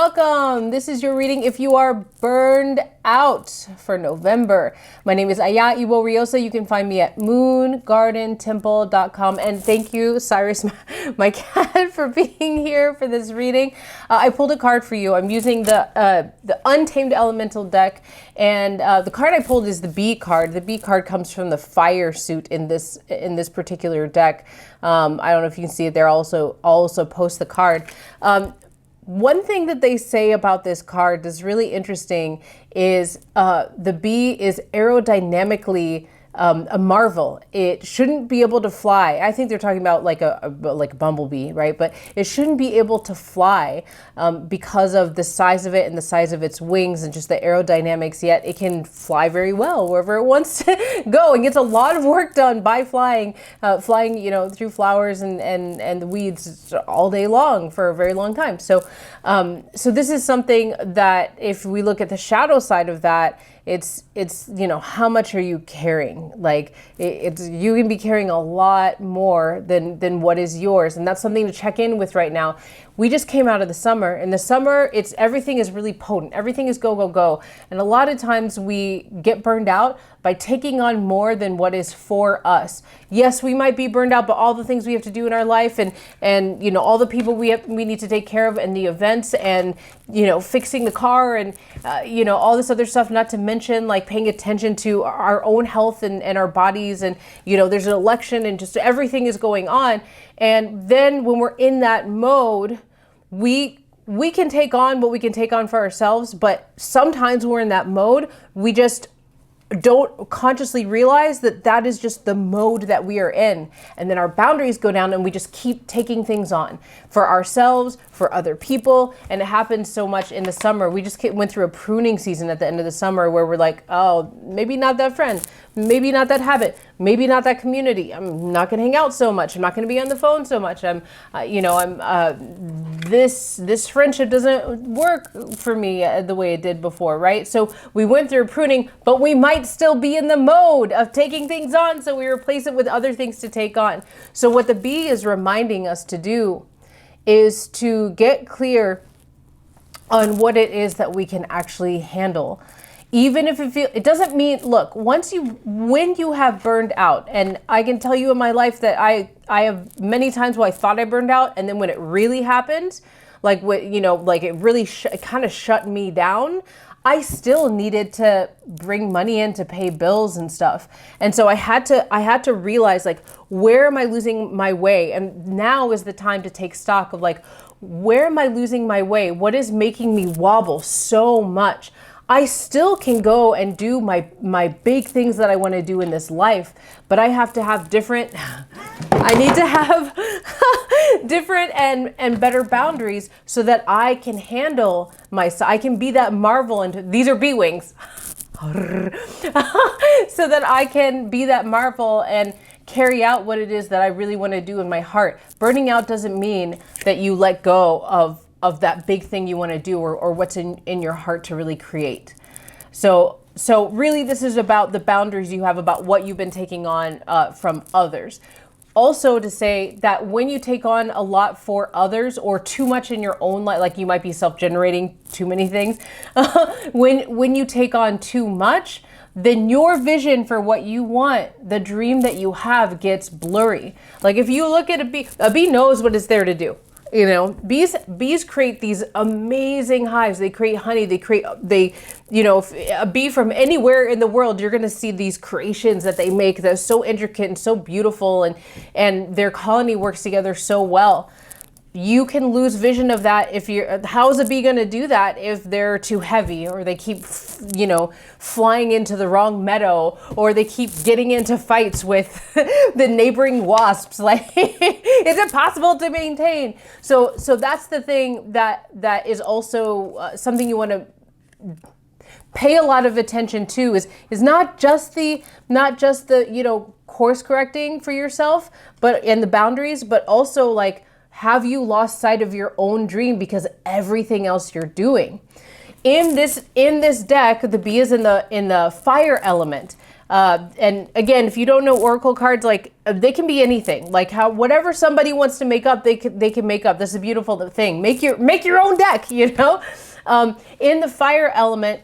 welcome. This is your reading if you are burned out for November. My name is Aya Iwo-Riosa. You can find me at moongardentemple.com. And thank you, Cyrus, my cat, for being here for this reading. I pulled a card for you. I'm using the Untamed Elemental deck. And the card I pulled is the Bee card. The Bee card comes from the fire suit in this particular deck. I don't know if you can see it there. I'll also post the card. One thing that they say about this card that's really interesting is the bee is aerodynamically a marvel. It shouldn't be able to fly. I think they're talking about like a bumblebee, right? But it shouldn't be able to fly because of the size of it and the size of its wings and just the aerodynamics. Yet it can fly very well wherever it wants to go and gets a lot of work done by flying, through flowers and the weeds all day long for a very long time. So this is something that if we look at the shadow side of that, it's how much are you carrying? Like you can be carrying a lot more than what is yours, and that's something to check in with right now. We just came out of the summer. In the summer, everything is really potent. Everything is go, go, go. And a lot of times we get burned out by taking on more than what is for us. Yes, we might be burned out, but all the things we have to do in our life and all the people we need to take care of and the events and, fixing the car and, all this other stuff, not to mention like paying attention to our own health and our bodies. And, there's an election and just everything is going on. And then when we're in that mode, we can take on what we can take on for ourselves, but sometimes we're in that mode, we just don't consciously realize that is just the mode that we are in. And then our boundaries go down and we just keep taking things on for ourselves, for other people. And it happens so much in the summer. We just went through a pruning season at the end of the summer where we're like, oh, maybe not that friend, maybe not that habit, maybe not that community. I'm not going to hang out so much. I'm not going to be on the phone so much. This friendship doesn't work for me the way it did before, right? So we went through pruning, but we might still be in the mode of taking things on. So we replace it with other things to take on. So what the bee is reminding us to do is to get clear on what it is that we can actually handle. Even if it doesn't mean, look, when you have burned out, and I can tell you in my life that I have many times where I thought I burned out, and then when it really happened, like it really kind of shut me down, I still needed to bring money in to pay bills and stuff. And so I had to realize, like, where am I losing my way? And now is the time to take stock of, like, where am I losing my way? What is making me wobble so much? I still can go and do my big things that I want to do in this life, but I have to have different and better boundaries so that I can handle I can be that marvel, and these are bee wings, so that I can be that marvel and carry out what it is that I really want to do in my heart. Burning out doesn't mean that you let go of that big thing you want to do or what's in your heart to really create. So really this is about the boundaries you have about what you've been taking on from others. Also to say that when you take on a lot for others or too much in your own life, like you might be self-generating too many things, when you take on too much, then your vision for what you want, the dream that you have, gets blurry. Like if you look at a bee knows what it's there to do. Bees create these amazing hives. They create honey. A bee from anywhere in the world, you're going to see these creations that they make that's so intricate and so beautiful, and their colony works together so well. You can lose vision of that how is a bee going to do that if they're too heavy, or they keep, flying into the wrong meadow, or they keep getting into fights with the neighboring wasps? Like, is it possible to maintain? So that's the thing that is also something you want to pay a lot of attention to is not just the course correcting for yourself, and the boundaries, but also like, have you lost sight of your own dream because everything else you're doing? In this deck, the bee is in the fire element. And again, if you don't know oracle cards, like they can be anything. Like how whatever somebody wants to make up, they can make up. This is a beautiful thing. Make your own deck. You know, in the fire element.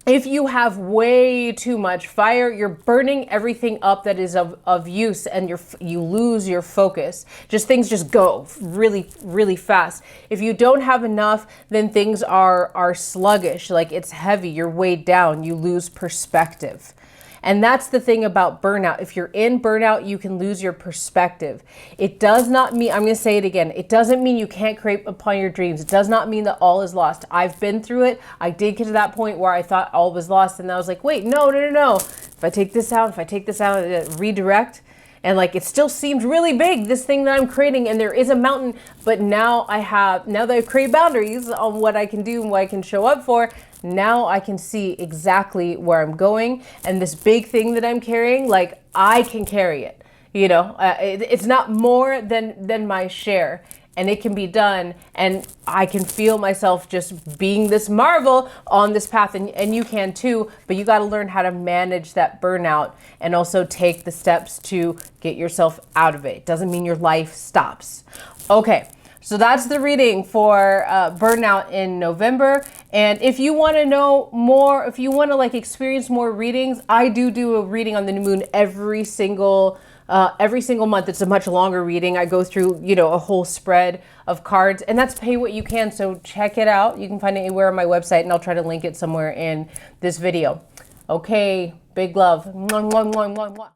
If you have way too much fire, you're burning everything up that is of use, and you lose your focus. Things just go really, really fast. If you don't have enough, then things are sluggish, like it's heavy, you're weighed down, you lose perspective. And that's the thing about burnout. If you're in burnout, you can lose your perspective. It does not mean, I'm going to say it again, it doesn't mean you can't create upon your dreams. It does not mean that all is lost. I've been through it. I did get to that point where I thought all was lost, and I was like, wait, no. If I take this out, redirect, and like it still seems really big, this thing that I'm creating, and there is a mountain, but now that I've created boundaries on what I can do and what I can show up for, now I can see exactly where I'm going, and this big thing that I'm carrying, like I can carry it. You know, it's not more than my share, and it can be done, and I can feel myself just being this marvel on this path, and you can too, but you got to learn how to manage that burnout and also take the steps to get yourself out of it. Doesn't mean your life stops. Okay. So that's the reading for burnout in November. And if you want to know more, if you want to like experience more readings, I do a reading on the new moon every single month. It's a much longer reading. I go through, you know, a whole spread of cards, and that's pay what you can. So check it out. You can find it anywhere on my website, and I'll try to link it somewhere in this video. Okay, big love. Mwah, mwah, mwah, mwah, mwah.